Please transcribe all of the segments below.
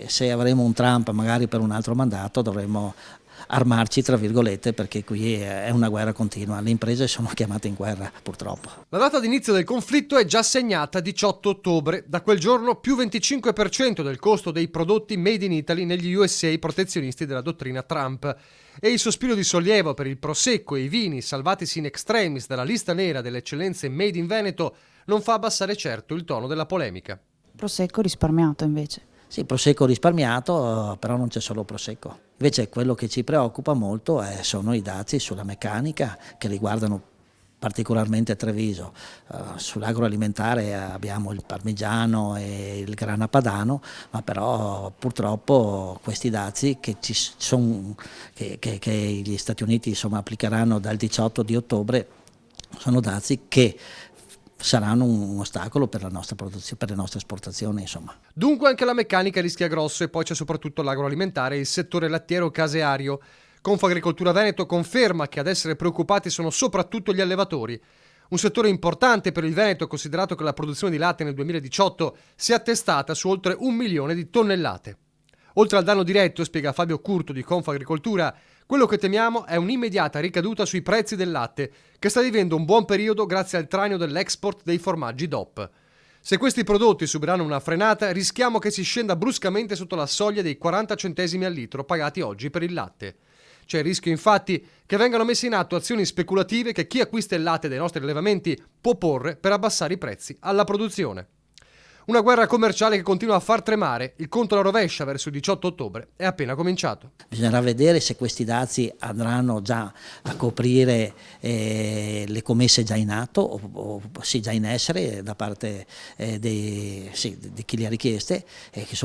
se avremo un Trump magari per un altro mandato dovremo armarci, tra virgolette, perché qui è una guerra continua, le imprese sono chiamate in guerra purtroppo. La data d'inizio del conflitto è già segnata 18 ottobre, da quel giorno più 25% del costo dei prodotti made in Italy negli USA protezionisti della dottrina Trump. E il sospiro di sollievo per il prosecco e i vini salvatisi in extremis dalla lista nera delle eccellenze made in Veneto non fa abbassare certo il tono della polemica. Prosecco risparmiato invece. Sì, prosecco risparmiato, però non c'è solo prosecco. Invece quello che ci preoccupa molto sono i dazi sulla meccanica che riguardano particolarmente Treviso. Sull'agroalimentare abbiamo il parmigiano e il grana padano, ma però purtroppo questi dazi che gli Stati Uniti insomma applicheranno dal 18 di ottobre sono dazi che saranno un ostacolo per la nostra produzione, per le nostre esportazioni, insomma. Dunque anche la meccanica rischia grosso e poi c'è soprattutto l'agroalimentare e il settore lattiero caseario. Confagricoltura Veneto conferma che ad essere preoccupati sono soprattutto gli allevatori. Un settore importante per il Veneto, considerato che la produzione di latte nel 2018 si è attestata su oltre 1 milione di tonnellate. Oltre al danno diretto, spiega Fabio Curto di Confagricoltura, quello che temiamo è un'immediata ricaduta sui prezzi del latte, che sta vivendo un buon periodo grazie al traino dell'export dei formaggi DOP. Se questi prodotti subiranno una frenata, rischiamo che si scenda bruscamente sotto la soglia dei 40 centesimi al litro pagati oggi per il latte. C'è il rischio infatti che vengano messe in atto azioni speculative che chi acquista il latte dai nostri allevamenti può porre per abbassare i prezzi alla produzione. Una guerra commerciale che continua a far tremare, il conto alla rovescia verso il 18 ottobre è appena cominciato. Bisognerà vedere se questi dazi andranno già a coprire le commesse già in atto o sì, già in essere da parte di chi le ha richieste e che,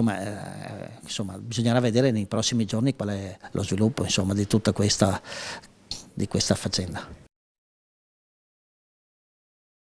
insomma, bisognerà vedere nei prossimi giorni qual è lo sviluppo insomma, di tutta questa faccenda.